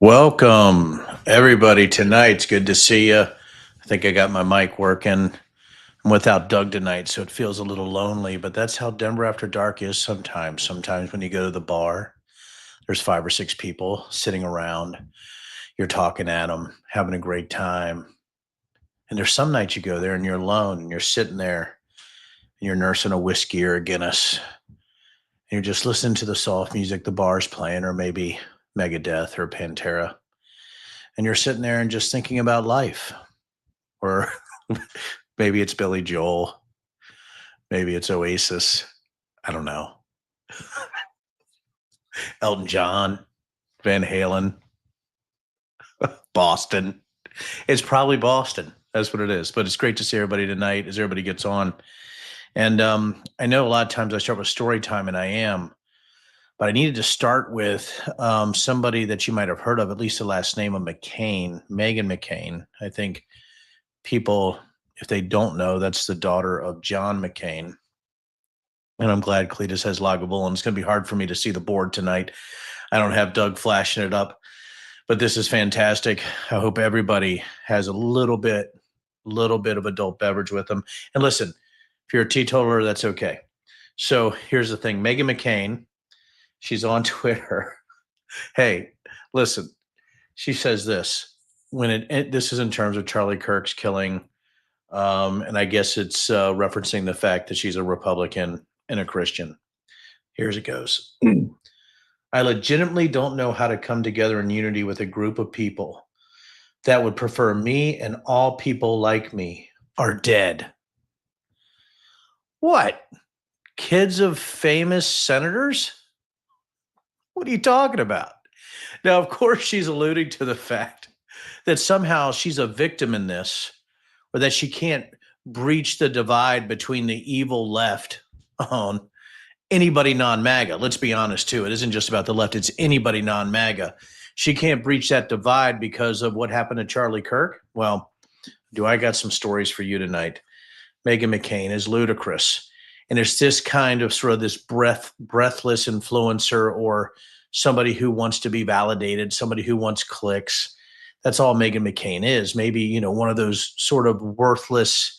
Welcome, everybody. Tonight's good to see you. I think I got my mic working. I'm without Doug tonight, so it feels a little lonely, but that's how Denver After Dark is sometimes. Sometimes when you go to the bar, there's 5 or 6 people sitting around. You're talking at them, having a great time. And there's some nights you go there and you're alone and you're sitting there and you're nursing a whiskey or a Guinness. And you're just listening to the soft music the bar's playing, or maybe Megadeth or Pantera. And you're sitting there and just thinking about life. Or maybe it's Billy Joel, maybe it's Oasis. I don't know. Elton John, Van Halen, Boston. It's probably Boston. That's what it is. But it's great to see everybody tonight as everybody gets on. And I know a lot of times I start with story time, and I am, but I needed to start with somebody that you might have heard of, at least the last name of McCain, Meghan McCain. I think people, if they don't know, that's the daughter of John McCain. And I'm glad Cletus has Lagavulin. It's going to be hard for me to see the board tonight. I don't have Doug flashing it up, but this is fantastic. I hope everybody has a little bit of adult beverage with them. And listen, if you're a teetotaler, that's okay. So here's the thing. Meghan McCain, she's on Twitter. Hey, listen, she says this this is in terms of Charlie Kirk's killing. And I guess it's referencing the fact that she's a Republican and a Christian. Here's it goes. I legitimately don't know how to come together in unity with a group of people that would prefer me and all people like me are dead. What? Kids of famous senators? What are you talking about? Now, of course, she's alluding to the fact that somehow she's a victim in this, or that she can't breach the divide between the evil left on anybody non-MAGA. Let's be honest, too. It isn't just about the left. It's anybody non-MAGA. She can't breach that divide because of what happened to Charlie Kirk. Well, I got some stories for you tonight. Meghan McCain is ludicrous. And it's this kind of sort of this breathless influencer, or somebody who wants to be validated, somebody who wants clicks. That's all Meghan McCain is. Maybe, one of those sort of worthless,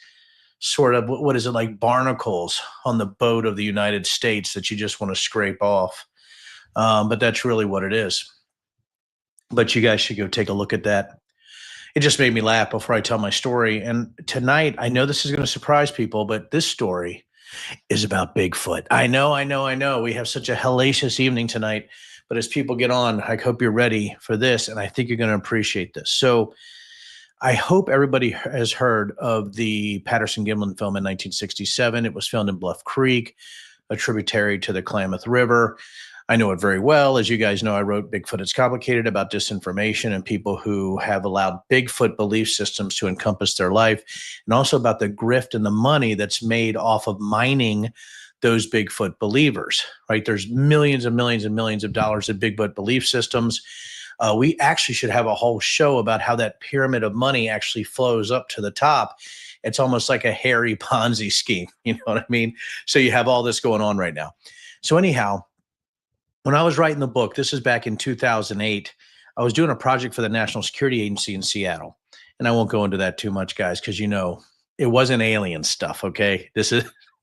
sort of, what is it, like barnacles on the boat of the United States that you just want to scrape off. But that's really what it is. But you guys should go take a look at that. It just made me laugh before I tell my story. And tonight, I know this is going to surprise people, but this story is about Bigfoot. I know. We have such a hellacious evening tonight. But as people get on, I hope you're ready for this, and I think you're going to appreciate this. So I hope everybody has heard of the Patterson-Gimlin film in 1967. It was filmed in Bluff Creek, a tributary to the Klamath River. I know it very well. As you guys know, I wrote Bigfoot It's Complicated about disinformation and people who have allowed Bigfoot belief systems to encompass their life, and also about the grift and the money that's made off of mining those Bigfoot believers, right? There's millions and millions and millions of dollars in Bigfoot belief systems. We actually should have a whole show about how that pyramid of money actually flows up to the top. It's almost like a hairy Ponzi scheme. You know what I mean? So you have all this going on right now. So anyhow, when I was writing the book, this is back in 2008, I was doing a project for the National Security Agency in Seattle. And I won't go into that too much, guys, because it wasn't alien stuff, okay?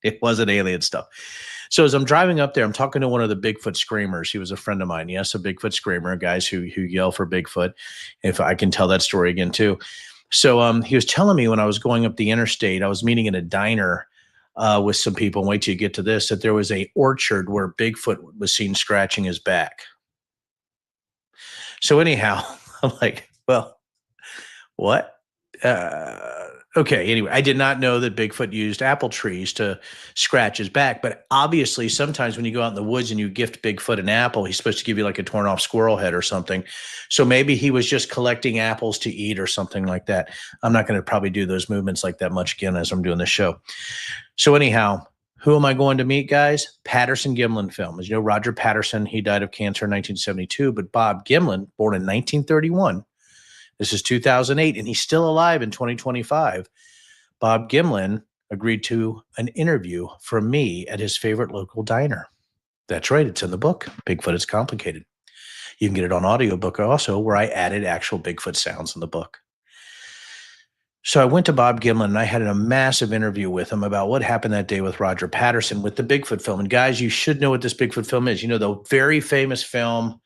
It wasn't alien stuff. So as I'm driving up there, I'm talking to one of the Bigfoot screamers. He was a friend of mine. Yes, a Bigfoot screamer, guys who yell for Bigfoot. If I can tell that story again too. So he was telling me when I was going up the interstate, I was meeting in a diner with some people, and wait till you get to this, that there was a orchard where Bigfoot was seen scratching his back. So anyhow, I'm like, well, what? Okay, anyway, I did not know that Bigfoot used apple trees to scratch his back, but obviously sometimes when you go out in the woods and you gift Bigfoot an apple, he's supposed to give you like a torn off squirrel head or something. So maybe he was just collecting apples to eat or something like that. I'm not going to probably do those movements like that much again as I'm doing this show. So anyhow, who am I going to meet, guys? Patterson-Gimlin film. As you know, Roger Patterson, he died of cancer in 1972, but Bob Gimlin, born in 1931, this is 2008, and he's still alive in 2025. Bob Gimlin agreed to an interview from me at his favorite local diner. That's right. It's in the book, Bigfoot It's Complicated. You can get it on audiobook also, where I added actual Bigfoot sounds in the book. So I went to Bob Gimlin and I had a massive interview with him about what happened that day with Roger Patterson with the Bigfoot film. And guys, you should know what this Bigfoot film is. You know, the very famous film,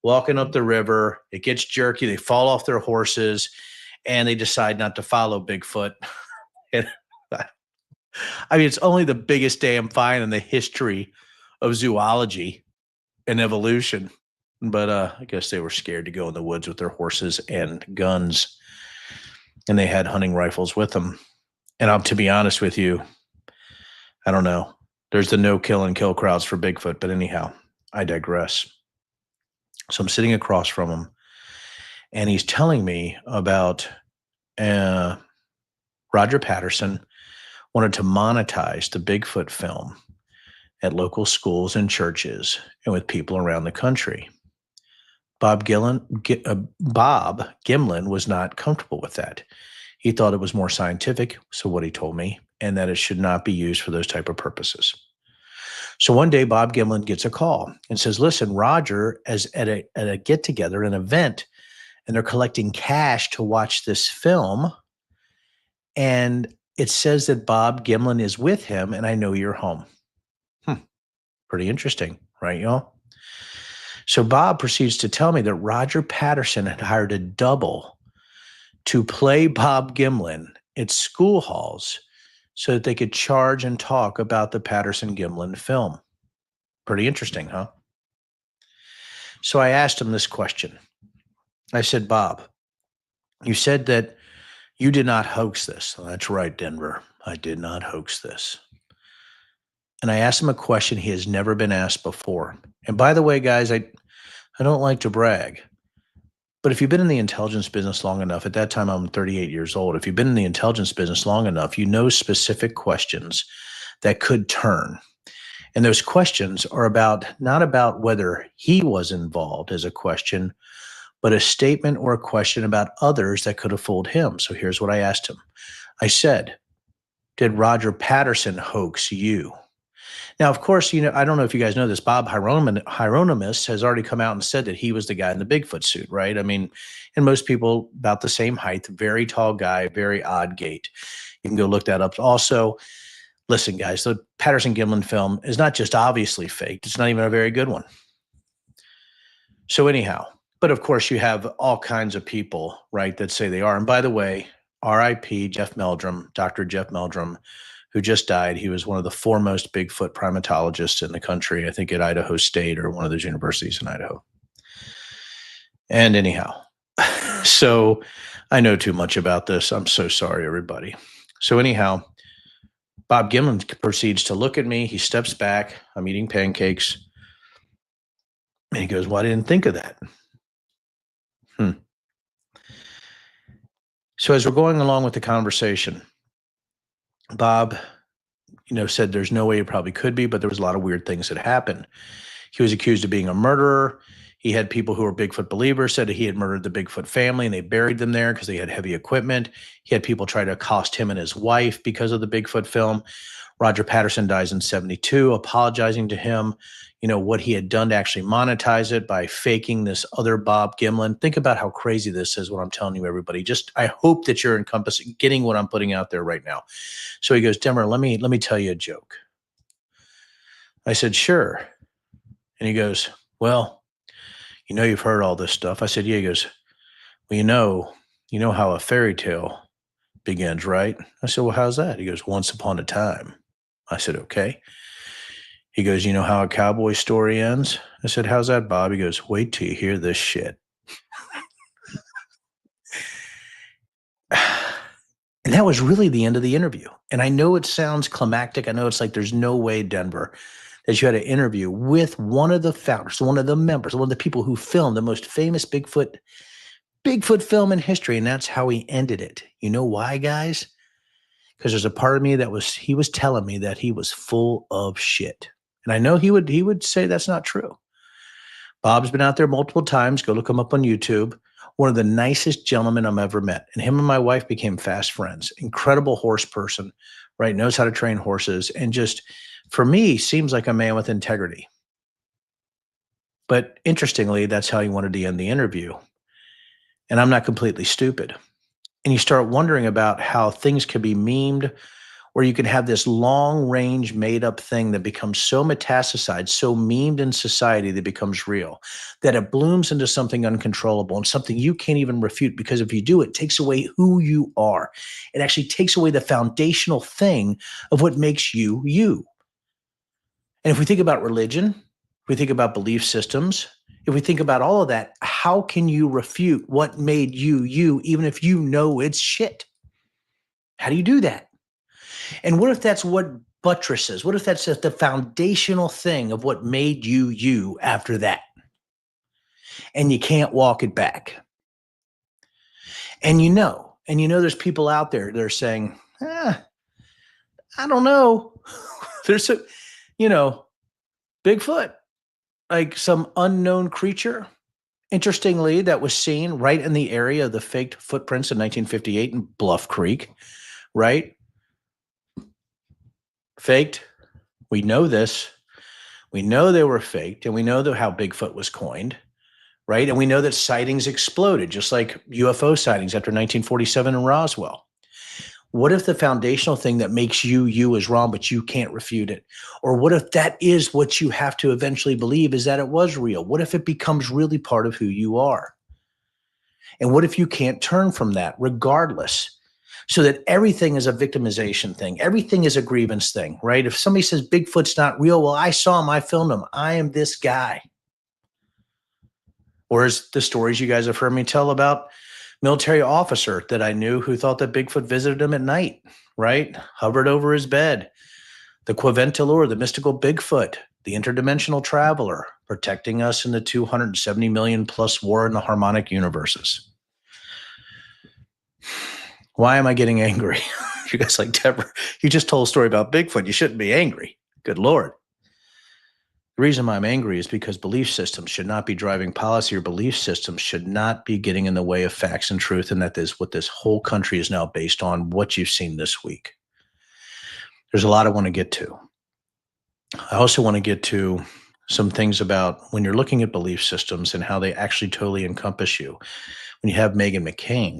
walking up the river, it gets jerky, they fall off their horses, and they decide not to follow Bigfoot. And I mean, it's only the biggest damn find in the history of zoology and evolution. But I guess they were scared to go in the woods with their horses and guns. And they had hunting rifles with them. And to be honest with you, I don't know. There's the no kill and kill crowds for Bigfoot. But anyhow, I digress. So I'm sitting across from him, and he's telling me about Roger Patterson wanted to monetize the Bigfoot film at local schools and churches and with people around the country. Bob Gimlin was not comfortable with that. He thought it was more scientific, so what he told me, and that it should not be used for those type of purposes. So one day, Bob Gimlin gets a call and says, listen, Roger is at a get-together, an event, and they're collecting cash to watch this film, and it says that Bob Gimlin is with him, and I know you're home. Pretty interesting, right, y'all? So Bob proceeds to tell me that Roger Patterson had hired a double to play Bob Gimlin at school halls so that they could charge and talk about the Patterson-Gimlin film. Pretty interesting, huh? So I asked him this question. I said, Bob, you said that you did not hoax this. That's right, Denver. I did not hoax this. And I asked him a question he has never been asked before. And by the way, guys, I don't like to brag, but if you've been in the intelligence business long enough, at that time I'm 38 years old, if you've been in the intelligence business long enough, you know specific questions that could turn. And those questions are not about whether he was involved as a question, but a statement or a question about others that could have fooled him. So here's what I asked him. I said, did Roger Patterson hoax you? Now, of course, you know, I don't know if you guys know this, Bob Hieronymus has already come out and said that he was the guy in the Bigfoot suit, right? I mean, and most people about the same height, very tall guy, very odd gait. You can go look that up. Also, listen, guys, the Patterson-Gimlin film is not just obviously faked. It's not even a very good one. So anyhow, but of course you have all kinds of people, right, that say they are. And by the way, R.I.P. Jeff Meldrum, Dr. Jeff Meldrum, who just died. He was one of the foremost Bigfoot primatologists in the country, I think at Idaho State or one of those universities in Idaho. And anyhow, so I know too much about this. I'm so sorry, everybody. So anyhow, Bob Gimlin proceeds to look at me. He steps back. I'm eating pancakes. And he goes, well, I didn't think of that. So as we're going along with the conversation, Bob, said there's no way it probably could be, but there was a lot of weird things that happened. He was accused of being a murderer. He had people who were Bigfoot believers said that he had murdered the Bigfoot family and they buried them there because they had heavy equipment. He had people try to accost him and his wife because of the Bigfoot film. Roger Patterson dies in 1972, apologizing to him, what he had done to actually monetize it by faking this other Bob Gimlin. Think about how crazy this is, what I'm telling you, everybody. I hope that you're getting what I'm putting out there right now. So he goes, Demmer, let me tell you a joke. I said, sure. And he goes, well, you've heard all this stuff. I said, yeah. He goes, well, you know how a fairy tale begins, right? I said, well, how's that? He goes, once upon a time. I said, okay. He goes, you know how a cowboy story ends? I said, how's that, Bob? He goes, wait till you hear this shit. And that was really the end of the interview. And I know it sounds climactic. I know it's like there's no way, Denver, that you had an interview with one of the founders, one of the members, one of the people who filmed the most famous Bigfoot film in history. And that's how he ended it. You know why, guys? Because there's a part of me he was telling me that he was full of shit. And I know he would say that's not true. Bob's been out there multiple times. Go look him up on YouTube. One of the nicest gentlemen I've ever met. And him and my wife became fast friends. Incredible horse person, right? Knows how to train horses. And just, for me, seems like a man with integrity. But interestingly, that's how he wanted to end the interview. And I'm not completely stupid. And you start wondering about how things can be memed, or you can have this long range made up thing that becomes so metastasized, so memed in society that becomes real, that it blooms into something uncontrollable and something you can't even refute, because if you do, it takes away who you are. It actually takes away the foundational thing of what makes you you. And if we think about religion, if we think about belief systems, if we think about all of that, how can you refute what made you you, even if you know it's shit? How do you do that? And what if that's what buttresses? What if that's just the foundational thing of what made you you after that? And you can't walk it back. And you know, there's people out there that are saying, I don't know. There's a, you know, Bigfoot, like some unknown creature. Interestingly, that was seen right in the area of the faked footprints in 1958 in Bluff Creek, right? Faked. We know this. We know they were faked, and we know how Bigfoot was coined, right? And we know that sightings exploded, just like UFO sightings after 1947 in Roswell. What if the foundational thing that makes you you is wrong, but you can't refute it? Or what if that is what you have to eventually believe, is that it was real? What if it becomes really part of who you are? And what if you can't turn from that regardless? So that everything is a victimization thing. Everything is a grievance thing, right? If somebody says Bigfoot's not real, well, I saw him, I filmed him. I am this guy. Or as the stories you guys have heard me tell about military officer that I knew who thought that Bigfoot visited him at night, right? Hovered over his bed. The Quaventalur, the mystical Bigfoot, the interdimensional traveler, protecting us in the 270 million plus war in the harmonic universes. Why am I getting angry? You guys like, Deborah, you just told a story about Bigfoot. You shouldn't be angry. Good Lord. The reason I'm angry is because belief systems should not be driving policy, or belief systems should not be getting in the way of facts and truth. And that is what this whole country is now based on, what you've seen this week. There's a lot I want to get to. I also want to get to some things about when you're looking at belief systems and how they actually totally encompass you. When you have Meghan McCain,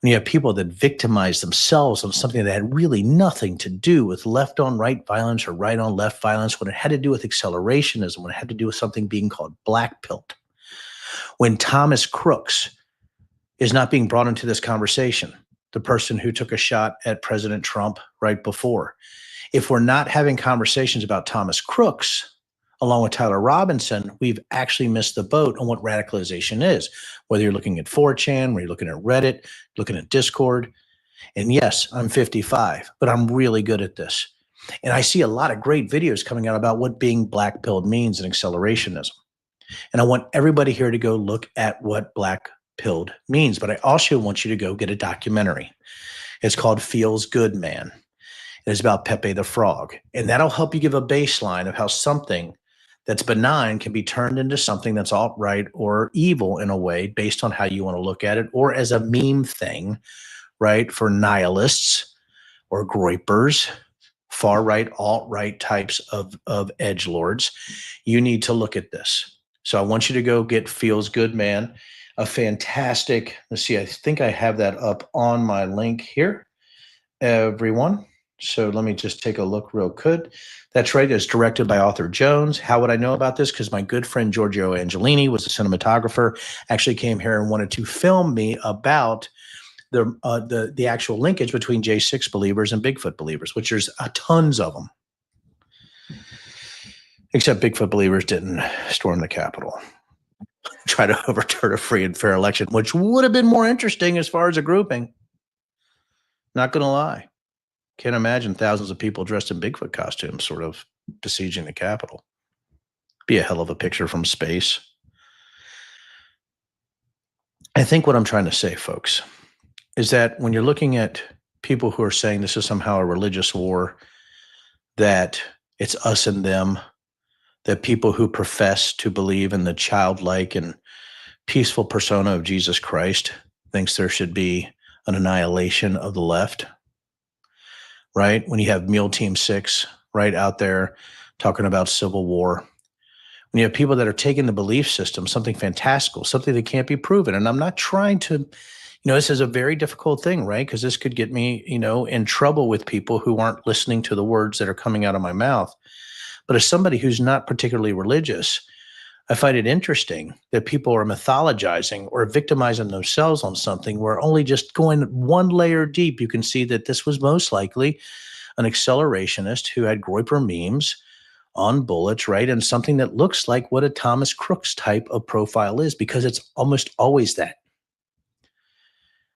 when you have people that victimize themselves on something that had really nothing to do with left on right violence or right on left violence, when it had to do with accelerationism, when it had to do with something being called black pilled, when Thomas Crooks is not being brought into this conversation, the person who took a shot at President Trump right before. If we're not having conversations about Thomas Crooks, along with Tyler Robinson, we've actually missed the boat on what radicalization is. Whether you're looking at 4chan, whether you're looking at Reddit, looking at Discord. And yes, I'm 55, but I'm really good at this. And I see a lot of great videos coming out about what being black pilled means and accelerationism. And I want everybody here to go look at what black pilled means. But I also want you to go get a documentary. It's called Feels Good Man. It is about Pepe the Frog. And that'll help you give a baseline of how something that's benign can be turned into something that's alt-right or evil in a way based on how you want to look at it, or as a meme thing, right, for nihilists or groypers, far-right, alt-right types of edgelords. You need to look at this. So I want you to go get Feels Good Man, a fantastic, let's see, I think I have that up on my link here, everyone. So let me just take a look real quick. That's right. It's directed by Arthur Jones. How would I know about this? Because my good friend Giorgio Angelini was a cinematographer, actually came here and wanted to film me about the actual linkage between J6 believers and Bigfoot believers, which there's tons of them. Except Bigfoot believers didn't storm the Capitol, try to overturn a free and fair election, which would have been more interesting as far as a grouping. Not going to lie. Can't imagine thousands of people dressed in Bigfoot costumes sort of besieging the Capitol. Be a hell of a picture from space. I think what I'm trying to say, folks, is that when you're looking at people who are saying this is somehow a religious war, that it's us and them, that people who profess to believe in the childlike and peaceful persona of Jesus Christ thinks there should be an annihilation of the left, right? When you have Mule Team 6 right out there talking about civil war, When you have people that are taking the belief system, something fantastical, something that can't be proven. And I'm not trying to, this is a very difficult thing, right? Because this could get me, in trouble with people who aren't listening to the words that are coming out of my mouth. But as somebody who's not particularly religious, I find it interesting that people are mythologizing or victimizing themselves on something where only just going one layer deep, you can see that this was most likely an accelerationist who had Groyper memes on bullets, right? And something that looks like what a Thomas Crooks type of profile is, because it's almost always that.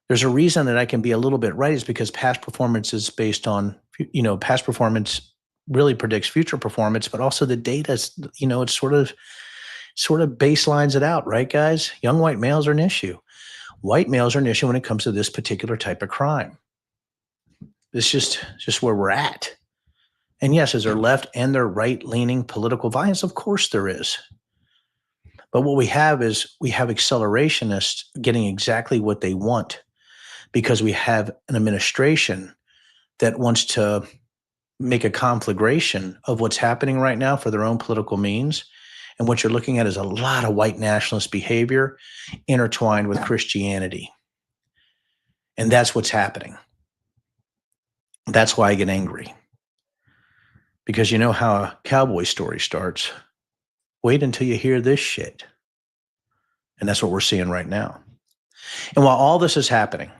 There's a reason that I can be a little bit right, is because past performance is based on, past performance really predicts future performance, but also the data, it's sort of baselines it out, right, guys? Young white males are an issue. White males are an issue when it comes to this particular type of crime. It's just where we're at. And yes, is there left and there right-leaning political violence? Of course there is. But what we have accelerationists getting exactly what they want, because we have an administration that wants to make a conflagration of what's happening right now for their own political means. And what you're looking at is a lot of white nationalist behavior intertwined with Christianity. And that's what's happening. That's why I get angry. Because you know how a cowboy story starts. Wait until you hear this shit. And that's what we're seeing right now. And while all this is happening,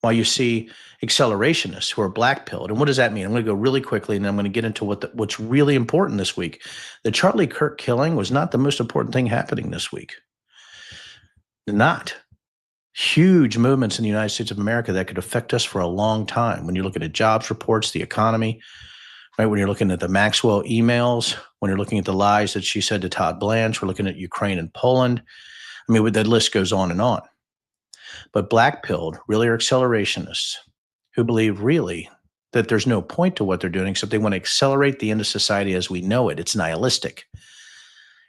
while you see accelerationists who are black-pilled, and what does that mean? I'm going to go really quickly, and then I'm going to get into what's really important this week. The Charlie Kirk killing was not the most important thing happening this week. Not. Huge movements in the United States of America that could affect us for a long time. When you're looking at jobs reports, the economy, right? When you're looking at the Maxwell emails, when you're looking at the lies that she said to Todd Blanche, we're looking at Ukraine and Poland. I mean, that list goes on and on. But black-pilled really are accelerationists who believe really that there's no point to what they're doing, except they want to accelerate the end of society as we know it. It's nihilistic.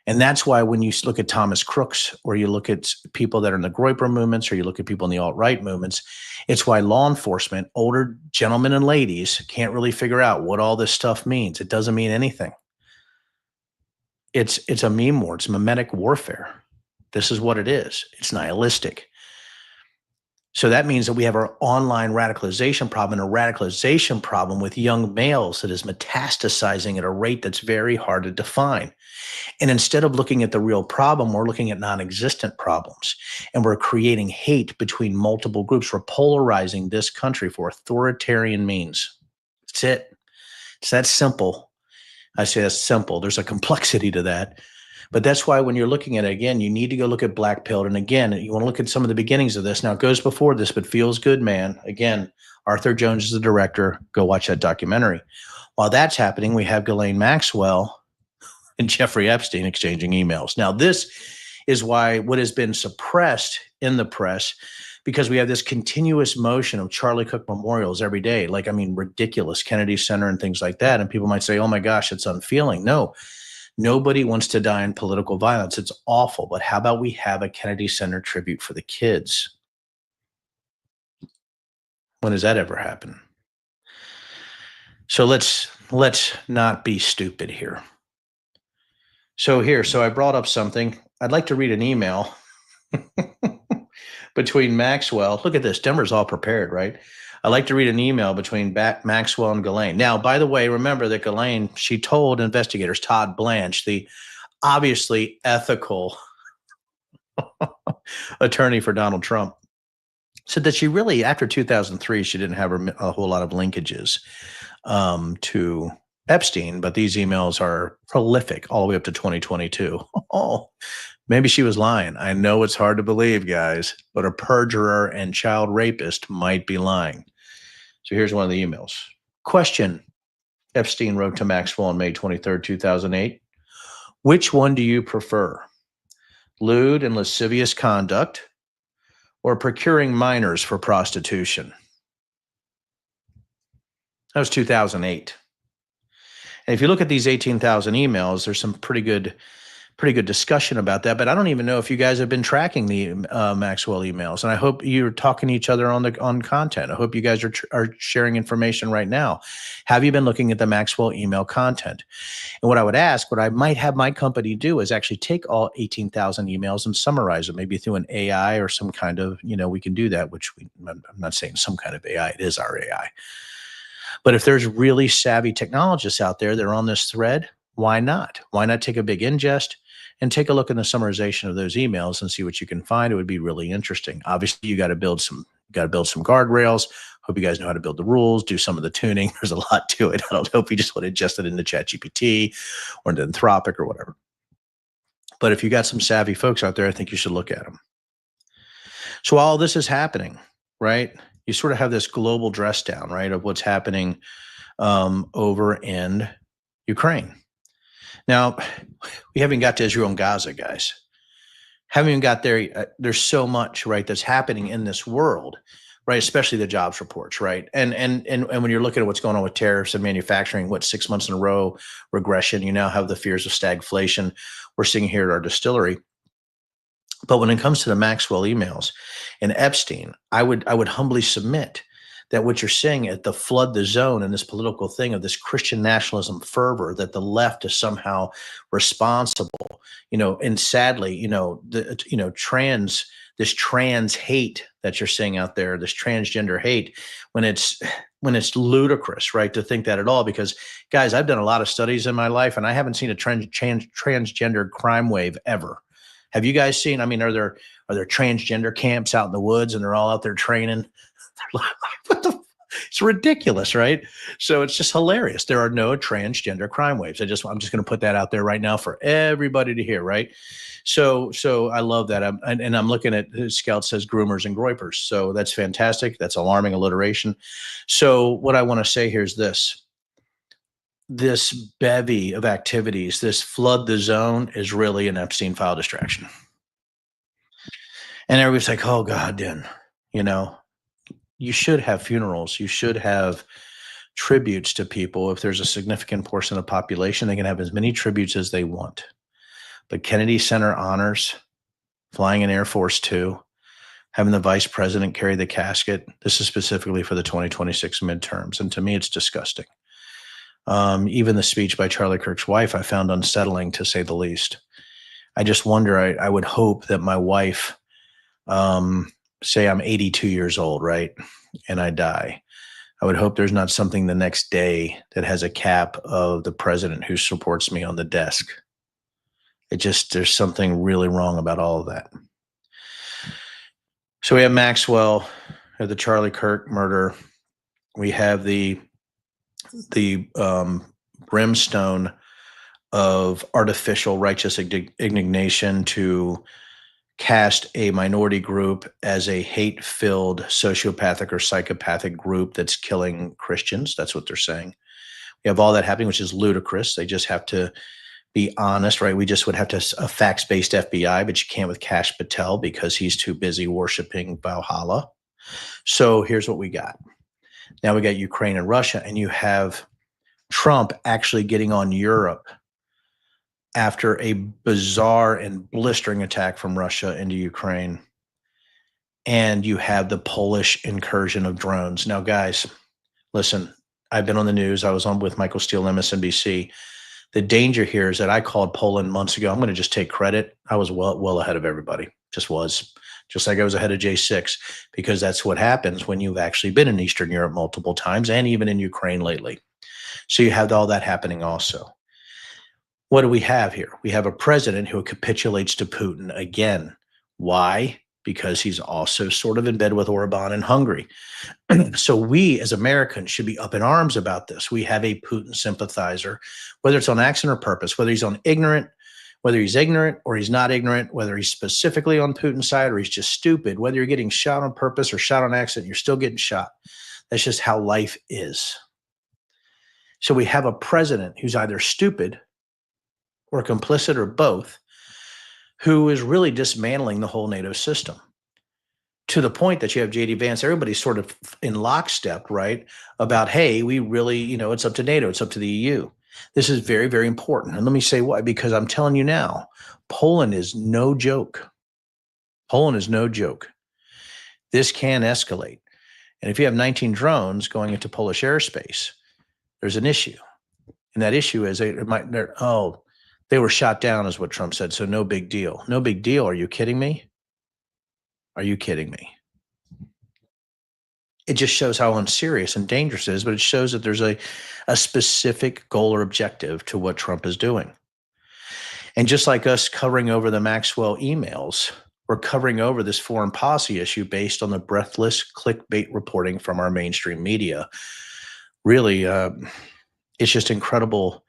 And that's why when you look at Thomas Crooks, or you look at people that are in the Groyper movements, or you look at people in the alt-right movements, it's why law enforcement, older gentlemen and ladies, can't really figure out what all this stuff means. It doesn't mean anything. It's a meme war. It's mimetic warfare. This is what it is. It's nihilistic. So that means that we have our online radicalization problem, and a radicalization problem with young males that is metastasizing at a rate that's very hard to define. And instead of looking at the real problem, we're looking at non-existent problems. And we're creating hate between multiple groups. We're polarizing this country for authoritarian means. That's it. It's that simple. I say that's simple. There's a complexity to that. But that's why when you're looking at it, again, you need to go look at black-pilled. And again, you want to look at some of the beginnings of this. Now, it goes before this, but feels good, man. Again, Arthur Jones is the director. Go watch that documentary. While that's happening, we have Ghislaine Maxwell and Jeffrey Epstein exchanging emails. Now, this is why what has been suppressed in the press, because we have this continuous motion of Charlie Cook memorials every day. Like, I mean, ridiculous, Kennedy Center and things like that. And people might say, oh my gosh, it's unfeeling. No. Nobody wants to die in political violence. It's awful. But how about we have a Kennedy Center tribute for the kids? When does that ever happen? So let's not be stupid here. So I brought up something. I'd like to read an email between Maxwell. Look at this. Denver's all prepared, right? I'd like to read an email between Maxwell and Ghislaine. Now, by the way, remember that Ghislaine, she told investigators, Todd Blanche, the obviously ethical attorney for Donald Trump, said that she really, after 2003, she didn't have a whole lot of linkages to Epstein, but these emails are prolific all the way up to 2022. Oh, maybe she was lying. I know it's hard to believe, guys, but a perjurer and child rapist might be lying. So here's one of the emails. Question, Epstein wrote to Maxwell on May 23rd, 2008. Which one do you prefer? Lewd and lascivious conduct, or procuring minors for prostitution? That was 2008. And if you look at these 18,000 emails, there's some pretty good pretty good discussion about that. But I don't even know if you guys have been tracking the Maxwell emails, and I hope you're talking to each other on content. I hope you guys are sharing information right now. Have you been looking at the Maxwell email content? And what I would ask, what I might have my company do, is actually take all 18,000 emails and summarize it, maybe through an AI or some kind of, we can do that, I'm not saying some kind of AI, it is our AI. But if there's really savvy technologists out there that are on this thread, why not? Why not take a big ingest and take a look in the summarization of those emails and see what you can find? It would be really interesting. Obviously, you got to build some guardrails. Hope you guys know how to build the rules, do some of the tuning. There's a lot to it. I don't know if you just want to ingest it into ChatGPT or into Anthropic or whatever. But if you got some savvy folks out there, I think you should look at them. So while all this is happening, right, you sort of have this global dress down, right, of what's happening over in Ukraine. Now, we haven't got to Israel and Gaza, guys. Haven't even got there. There's so much, right, that's happening in this world, right? Especially the jobs reports, right? And when you're looking at what's going on with tariffs and manufacturing, 6 months in a row regression, you now have the fears of stagflation we're seeing here at our distillery. But when it comes to the Maxwell emails and Epstein, I would humbly submit that what you're seeing at the flood the zone and this political thing of this Christian nationalism fervor that the left is somehow responsible, and sadly, this trans hate that you're seeing out there, this transgender hate, when it's ludicrous, right, to think that at all. Because guys, I've done a lot of studies in my life and I haven't seen a transgender crime wave ever. Have you guys seen? I mean, are there transgender camps out in the woods and they're all out there training? It's ridiculous, right? So it's just hilarious. There are no transgender crime waves. I'm just going to put that out there right now for everybody to hear, right? So I love that. I'm looking at Scout says groomers and groypers. So that's fantastic. That's alarming alliteration. So what I want to say here is this bevy of activities, this flood the zone, is really an Epstein file distraction. And everybody's like, oh God, Dan, you should have funerals. You should have tributes to people. If there's a significant portion of the population, they can have as many tributes as they want. But Kennedy Center honors, flying in Air Force Two, having the vice president carry the casket. This is specifically for the 2026 midterms. And to me, it's disgusting. Even the speech by Charlie Kirk's wife, I found unsettling, to say the least. I just wonder, I would hope that my wife, say I'm 82 years old, right, and I die, I would hope there's not something the next day that has a cap of the president who supports me on the desk. There's something really wrong about all of that. So we have Maxwell, we have the Charlie Kirk murder. We have the brimstone of artificial righteous indignation to cast a minority group as a hate-filled sociopathic or psychopathic group that's killing Christians. That's what they're saying. We have all that happening, which is ludicrous. They just have to be honest, right? We just would have to a facts-based FBI, but you can't with Kash Patel because he's too busy worshiping Valhalla. So here's what we got. Now we got Ukraine and Russia, and you have Trump actually getting on Europe after a bizarre and blistering attack from Russia into Ukraine. And you have the Polish incursion of drones. Now, guys, listen, I've been on the news. I was on with Michael Steele, MSNBC. The danger here is that I called Poland months ago. I'm going to just take credit. I was well ahead of everybody. Just like I was ahead of J6, because that's what happens when you've actually been in Eastern Europe multiple times and even in Ukraine lately. So you have all that happening also. What do we have here? We have a president who capitulates to Putin again. Why? Because he's also sort of in bed with Orban in Hungary. So we as Americans should be up in arms about this. We have a Putin sympathizer, whether it's on accident or purpose, whether he's ignorant or he's not ignorant, whether he's specifically on Putin's side or he's just stupid, whether you're getting shot on purpose or shot on accident, you're still getting shot. That's just how life is. So we have a president who's either stupid or complicit or both, who is really dismantling the whole NATO system to the point that you have J.D. Vance, everybody's sort of in lockstep, right, about, hey, we really, it's up to NATO, it's up to the EU. This is very, very important. And let me say why, because I'm telling you now, Poland is no joke. Poland is no joke. This can escalate. And if you have 19 drones going into Polish airspace, there's an issue. And that issue is they were shot down, is what Trump said. So no big deal. No big deal. Are you kidding me? Are you kidding me? It just shows how unserious and dangerous it is, but it shows that there's a specific goal or objective to what Trump is doing. And just like us covering over the Maxwell emails, we're covering over this foreign policy issue based on the breathless clickbait reporting from our mainstream media. Really, it's just incredible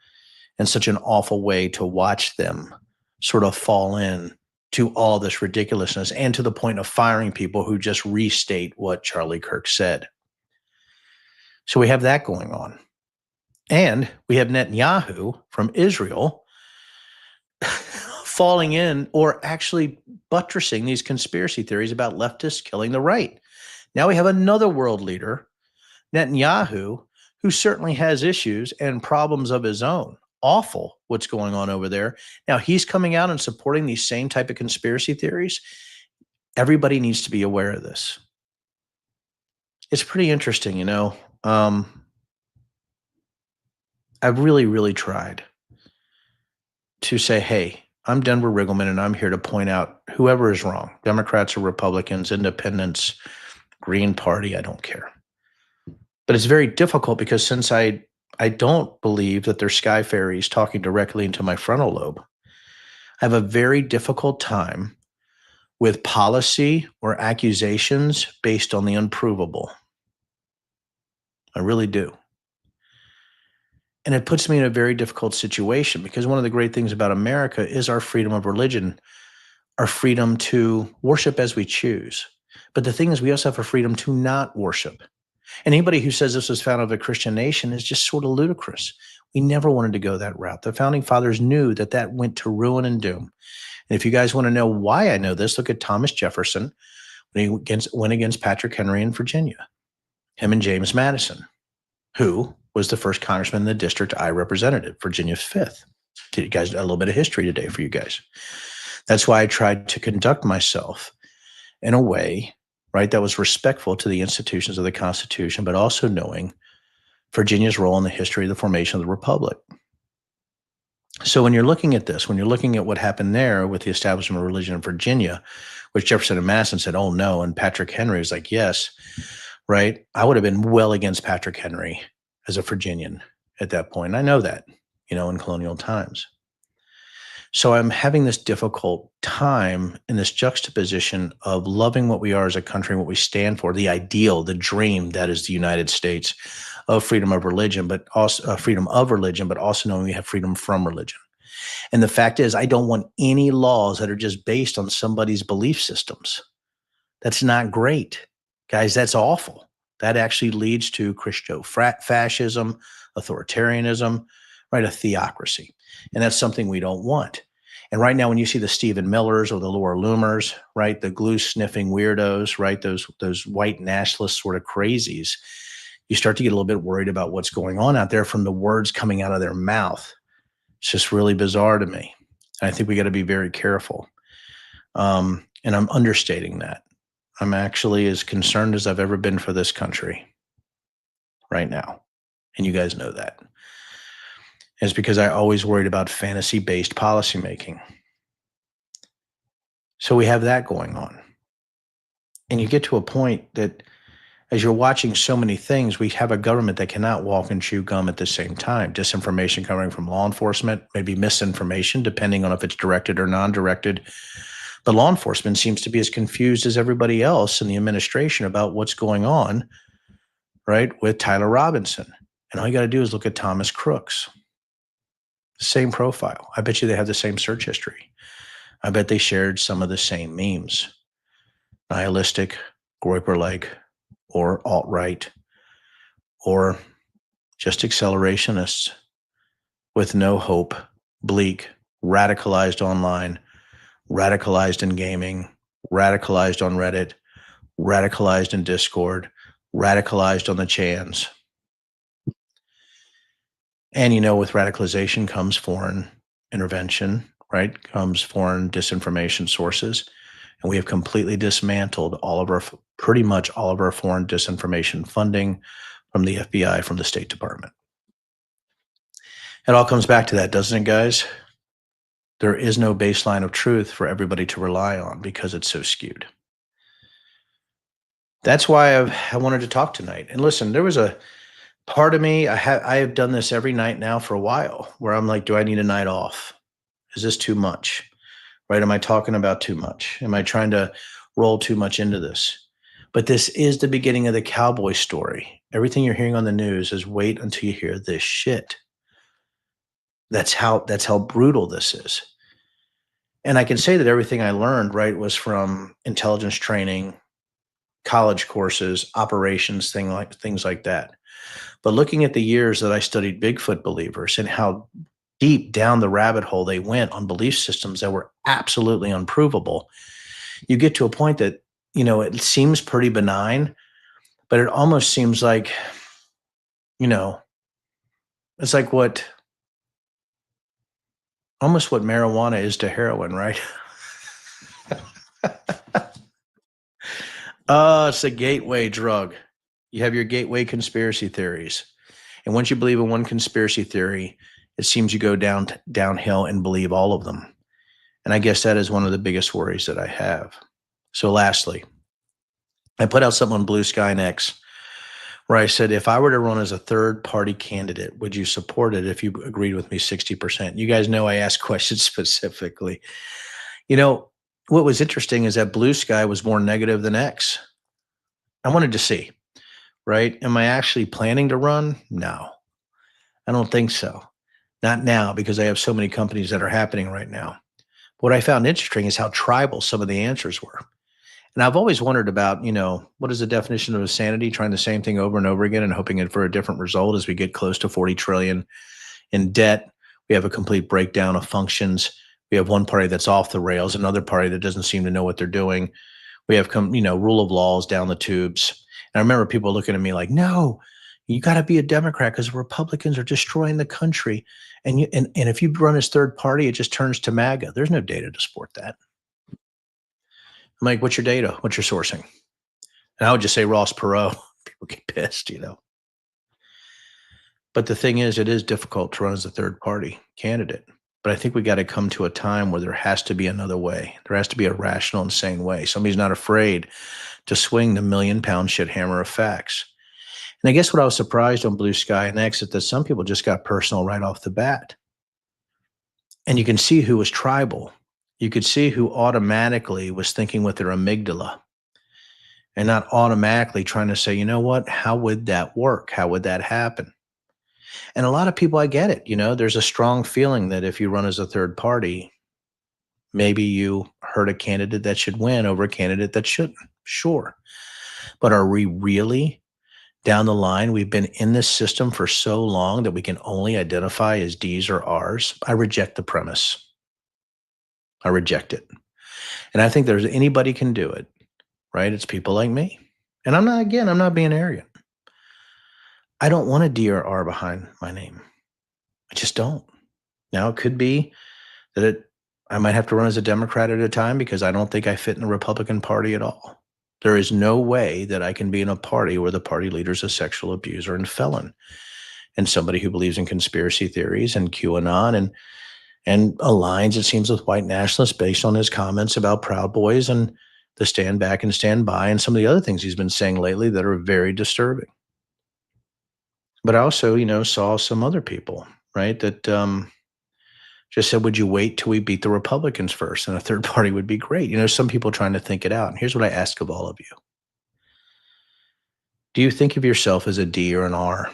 and such an awful way to watch them sort of fall in to all this ridiculousness, and to the point of firing people who just restate what Charlie Kirk said. So we have that going on. And we have Netanyahu from Israel falling in, or actually buttressing these conspiracy theories about leftists killing the right. Now we have another world leader, Netanyahu, who certainly has issues and problems of his own. Awful what's going on over there. Now he's coming out and supporting these same type of conspiracy theories. Everybody needs to be aware of this. It's pretty interesting, you know. I've really, really tried to say, hey, I'm Denver Riggleman, and I'm here to point out whoever is wrong. Democrats or Republicans, independents, Green Party, I don't care. But it's very difficult because since I don't believe that they're sky fairies talking directly into my frontal lobe, I have a very difficult time with policy or accusations based on the unprovable. I really do. And it puts me in a very difficult situation, because one of the great things about America is our freedom of religion, our freedom to worship as we choose. But the thing is, we also have a freedom to not worship. And anybody who says this was founded of a Christian nation is just sort of ludicrous. We never wanted to go that route. The founding fathers knew that that went to ruin and doom. And if you guys want to know why I know this, look at Thomas Jefferson when he went against Patrick Henry in Virginia, him and James Madison, who was the first congressman in the district I represented, Virginia's 5th. Did you guys a little bit of history today for you guys? That's why I tried to conduct myself in a way, right, that was respectful to the institutions of the Constitution, but also knowing Virginia's role in the history of the formation of the Republic. So when you're looking at this, when you're looking at what happened there with the establishment of religion in Virginia, which Jefferson and Madison said, oh no, and Patrick Henry was like, yes, right? I would have been well against Patrick Henry as a Virginian at that point. And I know that, you know, in colonial times. So I'm having this difficult time in this juxtaposition of loving what we are as a country and what we stand for, the ideal, the dream that is the United States, of freedom of religion, but also knowing we have freedom from religion. And the fact is, I don't want any laws that are just based on somebody's belief systems. That's not great. Guys, that's awful. That actually leads to Christo-fascism, authoritarianism, right? A theocracy. And that's something we don't want. And right now, when you see the Stephen Millers or the Laura Loomers, right? The glue sniffing weirdos, right? Those white nationalist sort of crazies, you start to get a little bit worried about what's going on out there from the words coming out of their mouth. It's just really bizarre to me. And I think we got to be very careful. And I'm understating that. I'm actually as concerned as I've ever been for this country right now. And you guys know that. It's because I always worried about fantasy-based policymaking. So we have that going on. And you get to a point that as you're watching so many things, we have a government that cannot walk and chew gum at the same time. Disinformation coming from law enforcement, maybe misinformation, depending on if it's directed or non-directed. The law enforcement seems to be as confused as everybody else in the administration about what's going on, right, with Tyler Robinson. And all you got to do is look at Thomas Crooks. Same profile. I bet you they have the same search history. I bet they shared some of the same memes. Nihilistic, Groyper-like, or alt-right, or just accelerationists with no hope, bleak, radicalized online, radicalized in gaming, radicalized on Reddit, radicalized in Discord, radicalized on the Chans. And, with radicalization comes foreign intervention, right? Comes foreign disinformation sources. And we have completely dismantled pretty much all of our foreign disinformation funding from the FBI, from the State Department. It all comes back to that, doesn't it, guys? There is no baseline of truth for everybody to rely on because it's so skewed. That's why I wanted to talk tonight. And listen, there was a part of me, I have done this every night now for a while, where I'm like, do I need a night off? Is this too much? Right? Am I talking about too much? Am I trying to roll too much into this? But this is the beginning of the cowboy story. Everything you're hearing on the news is wait until you hear this shit. That's how brutal this is. And I can say that everything I learned, right, was from intelligence training, college courses, operations, things like that. But looking at the years that I studied Bigfoot believers and how deep down the rabbit hole they went on belief systems that were absolutely unprovable, you get to a point that, it seems pretty benign, but it almost seems like, it's like almost what marijuana is to heroin, right? It's a gateway drug. You have your gateway conspiracy theories. And once you believe in one conspiracy theory, it seems you go downhill and believe all of them. And I guess that is one of the biggest worries that I have. So lastly, I put out something on Blue Sky Next where I said, if I were to run as a third party candidate, would you support it if you agreed with me 60%? You guys know I asked questions specifically. What was interesting is that Blue Sky was more negative than X. I wanted to see, right? Am I actually planning to run? No, I don't think so. Not now, because I have so many companies that are happening right now. What I found interesting is how tribal some of the answers were. And I've always wondered about, what is the definition of insanity? Trying the same thing over and over again and hoping for a different result as we get close to 40 trillion in debt. We have a complete breakdown of functions. We have one party that's off the rails, another party that doesn't seem to know what they're doing. We have rule of laws down the tubes. And I remember people looking at me like, no, you got to be a Democrat because Republicans are destroying the country. And if you run as third party, it just turns to MAGA. There's no data to support that. I'm like, what's your data? What's your sourcing? And I would just say Ross Perot. People get pissed, But the thing is, it is difficult to run as a third party candidate. But I think we got to come to a time where there has to be another way. There has to be a rational and sane way. Somebody's not afraid to swing the million-pound shit hammer of facts. And I guess what I was surprised on Blue Sky Next is that some people just got personal right off the bat. And you can see who was tribal. You could see who automatically was thinking with their amygdala and not automatically trying to say, you know what, how would that work? How would that happen? And a lot of people, I get it. There's a strong feeling that if you run as a third party, maybe you hurt a candidate that should win over a candidate that shouldn't. Sure. But are we really down the line? We've been in this system for so long that we can only identify as D's or R's. I reject the premise. I reject it. And I think there's anybody can do it, right? It's people like me. And I'm not being arrogant. I don't want a D or R behind my name. I just don't. Now, it could be that I might have to run as a Democrat at a time because I don't think I fit in the Republican Party at all. There is no way that I can be in a party where the party leader is a sexual abuser and felon and somebody who believes in conspiracy theories and QAnon and aligns, it seems, with white nationalists based on his comments about Proud Boys and the stand back and stand by and some of the other things he's been saying lately that are very disturbing. But I also, saw some other people, right, that just said, would you wait till we beat the Republicans first? And a third party would be great. Some people trying to think it out. And here's what I ask of all of you. Do you think of yourself as a D or an R?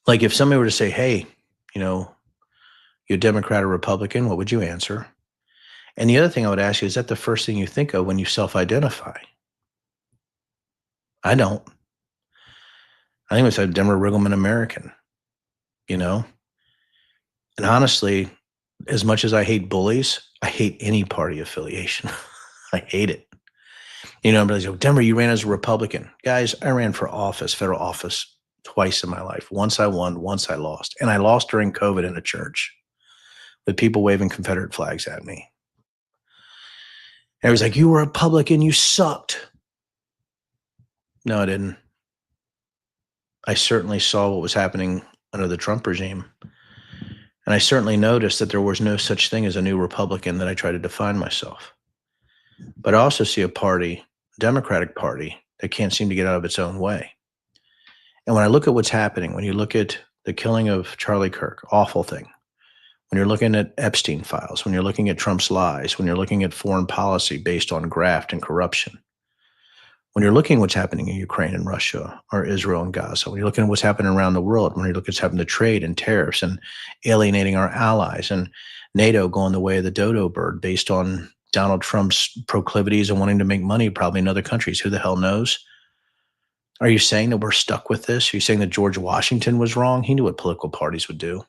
Like if somebody were to say, hey, you're a Democrat or Republican, what would you answer? And the other thing I would ask you, is that the first thing you think of when you self-identify? I don't. I think it's a Denver Riggleman American, And honestly, as much as I hate bullies, I hate any party affiliation. I hate it. Everybody's like, Denver, you ran as a Republican. Guys, I ran for office, federal office, twice in my life. Once I won, once I lost. And I lost during COVID in a church with people waving Confederate flags at me. And it was like, you were a Republican, you sucked. No, I didn't. I certainly saw what was happening under the Trump regime. And I certainly noticed that there was no such thing as a new Republican that I tried to define myself. But I also see a party, Democratic Party, that can't seem to get out of its own way. And when I look at what's happening, when you look at the killing of Charlie Kirk, awful thing. When you're looking at Epstein files, when you're looking at Trump's lies, when you're looking at foreign policy based on graft and corruption, when you're looking at what's happening in Ukraine and Russia or Israel and Gaza, when you're looking at what's happening around the world, when you look at what's happening to trade and tariffs and alienating our allies and NATO going the way of the dodo bird based on Donald Trump's proclivities and wanting to make money probably in other countries, who the hell knows? Are you saying that we're stuck with this? Are you saying that George Washington was wrong? He knew what political parties would do.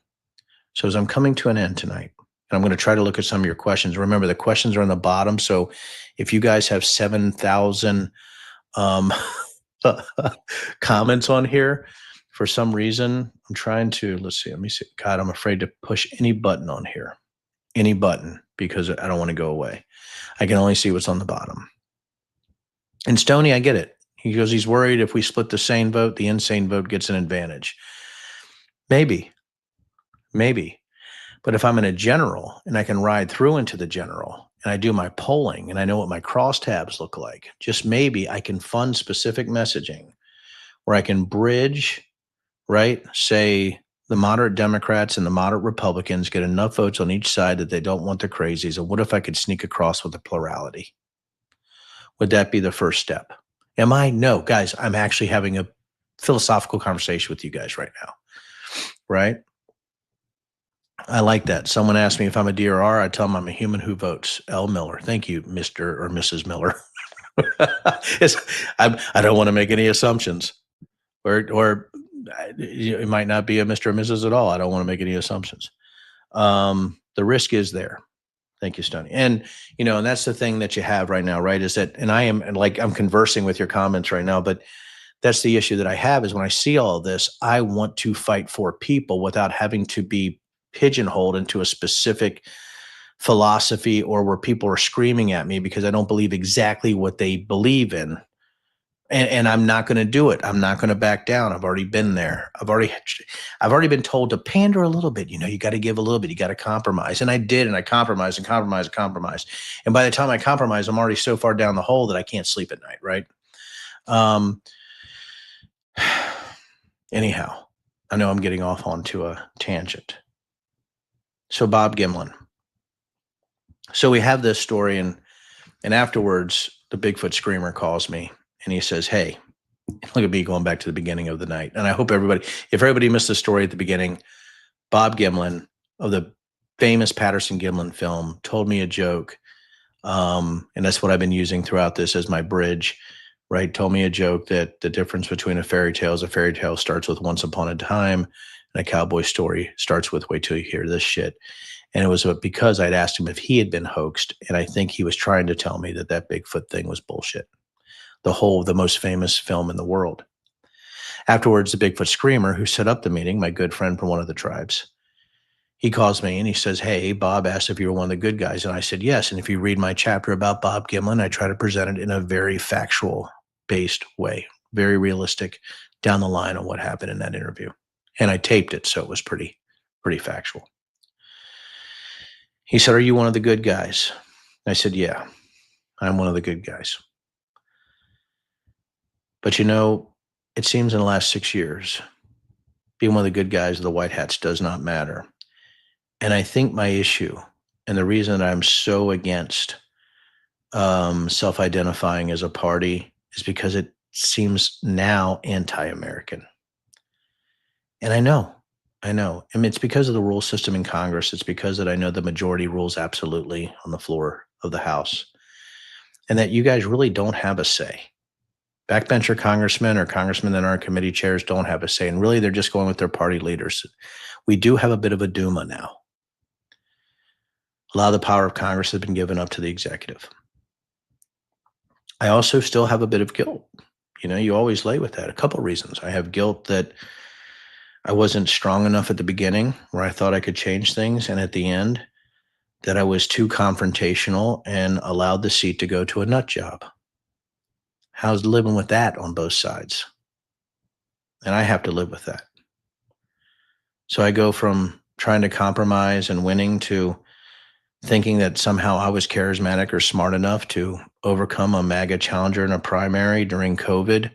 So as I'm coming to an end tonight, and I'm going to try to look at some of your questions. Remember, the questions are on the bottom. So if you guys have 7,000 comments on here, for some reason, I'm trying to, let me see. God, I'm afraid to push any button on here, any button, because I don't want to go away. I can only see what's on the bottom. And Stoney, I get it. He goes, he's worried if we split the sane vote, the insane vote gets an advantage. Maybe. But if I'm in a general and I can ride through into the general and I do my polling and I know what my crosstabs look like, just maybe I can fund specific messaging where I can bridge, right? Say the moderate Democrats and the moderate Republicans get enough votes on each side that they don't want the crazies. And what if I could sneak across with a plurality? Would that be the first step? Am I? No, guys, I'm actually having a philosophical conversation with you guys right now, right? I like that. Someone asked me if I'm a DRR. I tell them I'm a human who votes. L. Miller. Thank you, Mr. or Mrs. Miller. I don't want to make any assumptions. Or it might not be a Mr. or Mrs. at all. I don't want to make any assumptions. The risk is there. Thank you, Stoney. And, and that's the thing that you have right now, right? Is that, and I'm conversing with your comments right now, but that's the issue that I have is when I see all of this, I want to fight for people without having to be pigeonholed into a specific philosophy or where people are screaming at me because I don't believe exactly what they believe in. And I'm not going to do it. I'm not going to back down. I've already been there. I've already been told to pander a little bit. You got to give a little bit. You got to compromise. And I did. And I compromised and compromised and compromised. And by the time I compromise, I'm already so far down the hole that I can't sleep at night. Right. Anyhow, I know I'm getting off onto a tangent. So Bob Gimlin. So we have this story and afterwards the Bigfoot screamer calls me and he says, hey, look at me going back to the beginning of the night. And I hope if everybody missed the story at the beginning, Bob Gimlin of the famous Patterson-Gimlin film told me a joke. And that's what I've been using throughout this as my bridge, right? Told me a joke that the difference between a fairy tale is a fairy tale starts with once upon a time and a cowboy story starts with wait till you hear this shit. And it was because I'd asked him if he had been hoaxed. And I think he was trying to tell me that Bigfoot thing was bullshit. The most famous film in the world. Afterwards, the Bigfoot screamer who set up the meeting, my good friend from one of the tribes, he calls me and he says, hey, Bob asked if you were one of the good guys. And I said, yes. And if you read my chapter about Bob Gimlin, I try to present it in a very factual based way, very realistic down the line on what happened in that interview. And I taped it. So it was pretty factual. He said, are you one of the good guys? I said, yeah, I'm one of the good guys. But it seems in the last 6 years, being one of the good guys of the white hats does not matter. And I think my issue and the reason that I'm so against self-identifying as a party is because it seems now anti-American. And I know. I mean, it's because of the rule system in Congress. It's because that I know the majority rules absolutely on the floor of the House. And that you guys really don't have a say. Backbencher congressmen or congressmen that aren't committee chairs don't have a say. And really, they're just going with their party leaders. We do have a bit of a Duma now. A lot of the power of Congress has been given up to the executive. I also still have a bit of guilt. You always lay with that. A couple reasons. I have guilt that I wasn't strong enough at the beginning where I thought I could change things. And at the end, that I was too confrontational and allowed the seat to go to a nut job. How's living with that on both sides? And I have to live with that. So I go from trying to compromise and winning to thinking that somehow I was charismatic or smart enough to overcome a MAGA challenger in a primary during COVID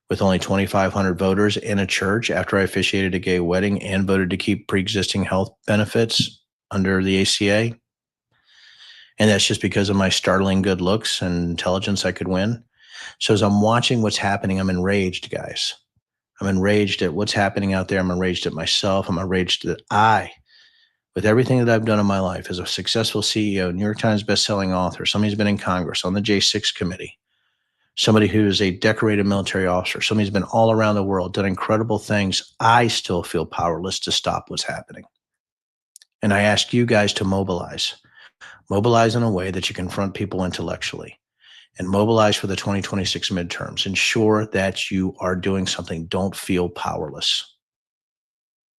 with only 2,500 voters in a church after I officiated a gay wedding and voted to keep pre-existing health benefits under the ACA. And that's just because of my startling good looks and intelligence I could win. So as I'm watching what's happening, I'm enraged, guys. I'm enraged at what's happening out there. I'm enraged at myself. I'm enraged that with everything that I've done in my life as a successful CEO, New York Times bestselling author, somebody who's been in Congress, on the J6 committee, somebody who is a decorated military officer, somebody who's been all around the world, done incredible things, I still feel powerless to stop what's happening. And I ask you guys to mobilize. Mobilize in a way that you confront people intellectually. And mobilize for the 2026 midterms. Ensure that you are doing something. Don't feel powerless.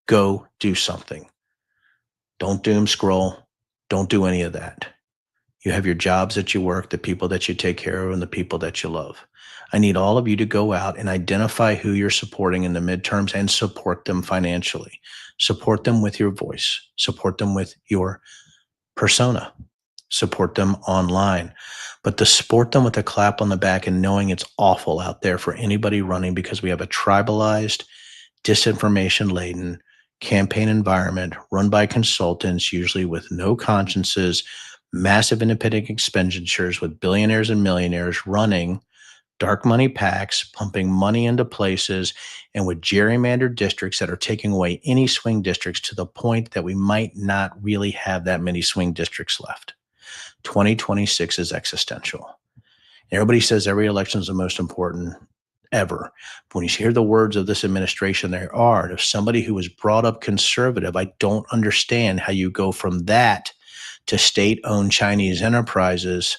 Go do something. Don't doom scroll. Don't do any of that. You have your jobs that you work, the people that you take care of, and the people that you love. I need all of you to go out and identify who you're supporting in the midterms and support them financially. Support them with your voice. Support them with your persona. Support them online. But to support them with a clap on the back and knowing it's awful out there for anybody running because we have a tribalized, disinformation-laden campaign environment run by consultants, usually with no consciences, massive independent expenditures with billionaires and millionaires running dark money PACs, pumping money into places, and with gerrymandered districts that are taking away any swing districts to the point that we might not really have that many swing districts left. 2026 is existential. Everybody says every election is the most important ever. But when you hear the words of this administration, there are, if somebody who was brought up conservative, I don't understand how you go from that to state-owned Chinese enterprises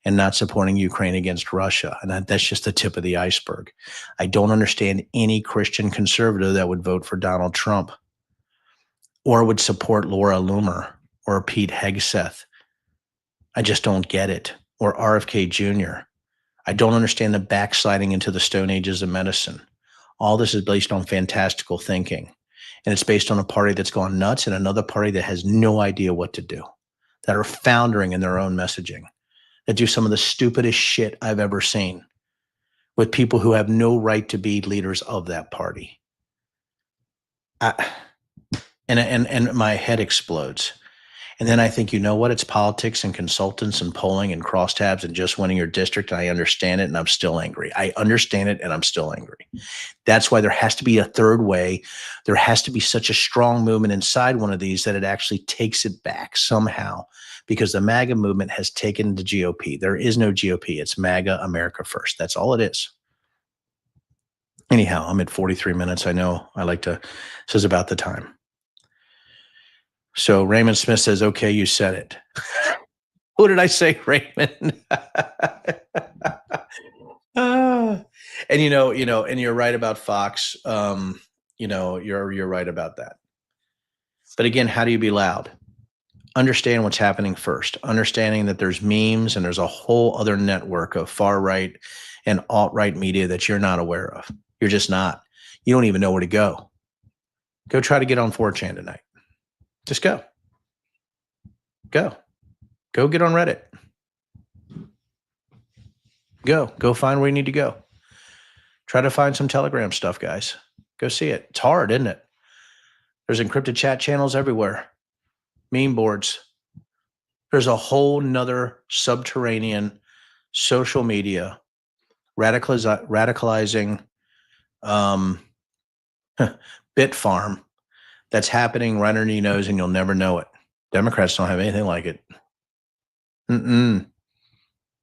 and not supporting Ukraine against Russia. And that's just the tip of the iceberg. I don't understand any Christian conservative that would vote for Donald Trump or would support Laura Loomer or Pete Hegseth. I just don't get it. Or RFK Jr. I don't understand the backsliding into the Stone Ages of medicine. All this is based on fantastical thinking. And it's based on a party that's gone nuts and another party that has no idea what to do, that are foundering in their own messaging, that do some of the stupidest shit I've ever seen with people who have no right to be leaders of that party. And my head explodes. And then I think, you know what? It's politics and consultants and polling and crosstabs and just winning your district. And I understand it and I'm still angry. I understand it and I'm still angry. That's why there has to be a third way. There has to be such a strong movement inside one of these that it actually takes it back somehow, because the MAGA movement has taken the GOP. There is no GOP. It's MAGA, America First. That's all it is. Anyhow, I'm at 43 minutes. I know I like to, this is about the time. So Raymond Smith says, okay, you said it. What did I say, Raymond? And and you're right about Fox. You're right about that. But again, how do you be loud? Understand what's happening first. Understanding that there's memes and there's a whole other network of far right and alt-right media that you're not aware of. You're just not. You don't even know where to go. Go try to get on 4chan tonight. Just go. Go get on Reddit. Go find where you need to go. Try to find some Telegram stuff, guys. Go see it. It's hard, isn't it? There's encrypted chat channels everywhere. Meme boards. There's a whole nother subterranean social media radicalizing bit farm that's happening right under your nose and you'll never know it. Democrats don't have anything like it.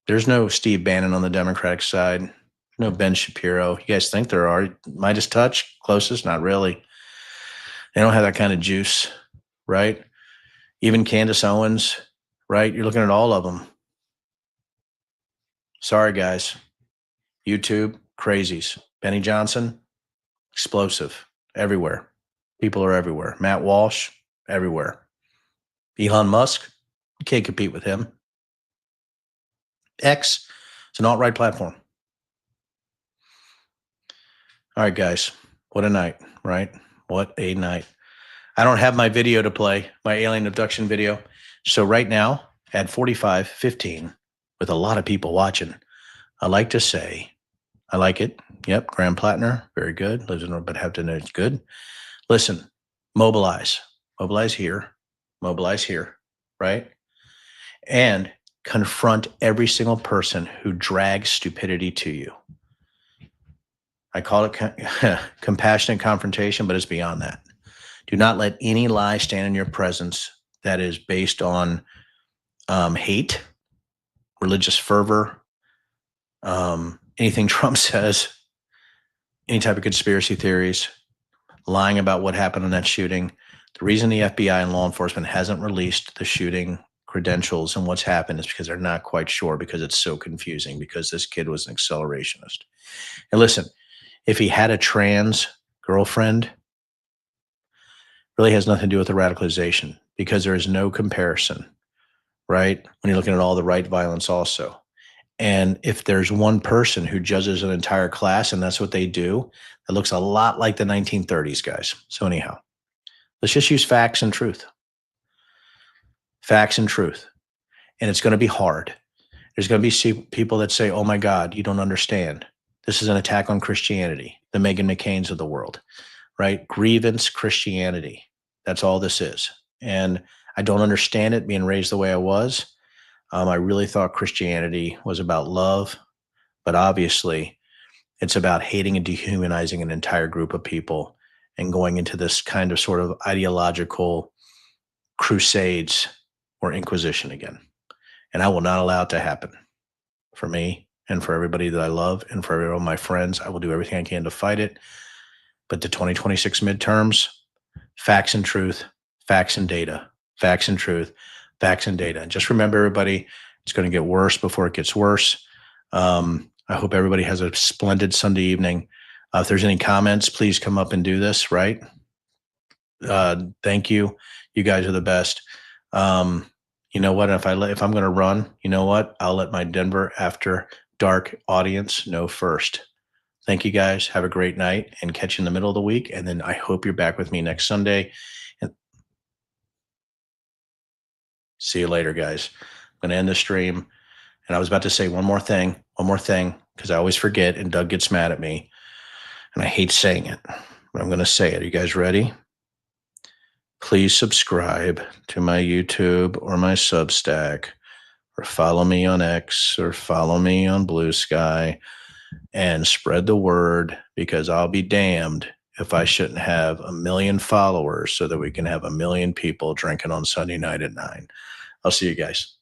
There's no Steve Bannon on the Democratic side. No Ben Shapiro. You guys think there are? Midas Touch, closest? Not really. They don't have that kind of juice, right? Even Candace Owens, right? You're looking at all of them. Sorry, guys. YouTube, crazies. Benny Johnson, explosive, everywhere. People are everywhere. Matt Walsh, everywhere. Elon Musk, you can't compete with him. X, it's an alt-right platform. All right, guys, what a night, right? What a night. I don't have my video to play, my alien abduction video. So right now at 45:15, with a lot of people watching, I like to say, I like it. Yep, Graham Plattner, very good. Lives in but have to know it's good. Listen, mobilize. Mobilize here. Mobilize here, right? And confront every single person who drags stupidity to you. I call it compassionate confrontation, but it's beyond that. Do not let any lie stand in your presence that is based on hate, religious fervor, anything Trump says, any type of conspiracy theories, lying about what happened in that shooting. The reason the FBI and law enforcement hasn't released the shooting credentials and what's happened is because they're not quite sure, because it's so confusing, because this kid was an accelerationist. And listen, if he had a trans girlfriend, really has nothing to do with the radicalization, because there is no comparison, right? When you're looking at all the right violence also. And if there's one person who judges an entire class and that's what they do, it looks a lot like the 1930s, guys. So anyhow, let's just use facts and truth. Facts and truth. And it's going to be hard. There's going to be people that say, oh my God, you don't understand. This is an attack on Christianity, the Meghan McCains of the world, right? Grievance Christianity. That's all this is. And I don't understand it, being raised the way I was. I really thought Christianity was about love, but obviously it's about hating and dehumanizing an entire group of people and going into this kind of sort of ideological crusades or inquisition again. And I will not allow it to happen for me and for everybody that I love and for everyone of my friends. I will do everything I can to fight it. But the 2026 midterms, facts and truth, facts and data, facts and truth, facts and data. And just remember, everybody, it's going to get worse before it gets worse. I hope everybody has a splendid Sunday evening. If there's any comments, please come up and do this, right? Thank you. You guys are the best. You know what? If I'm going to run, you know what? I'll let my Denver After Dark audience know first. Thank you, guys. Have a great night, and catch you in the middle of the week. And then I hope you're back with me next Sunday. And see you later, guys. I'm going to end the stream. And I was about to say one more thing, because I always forget, and Doug gets mad at me. And I hate saying it, but I'm going to say it. Are you guys ready? Please subscribe to my YouTube or my Substack, or follow me on X, or follow me on Blue Sky, and spread the word, because I'll be damned if I shouldn't have 1 million followers so that we can have 1 million people drinking on Sunday night at 9. I'll see you guys.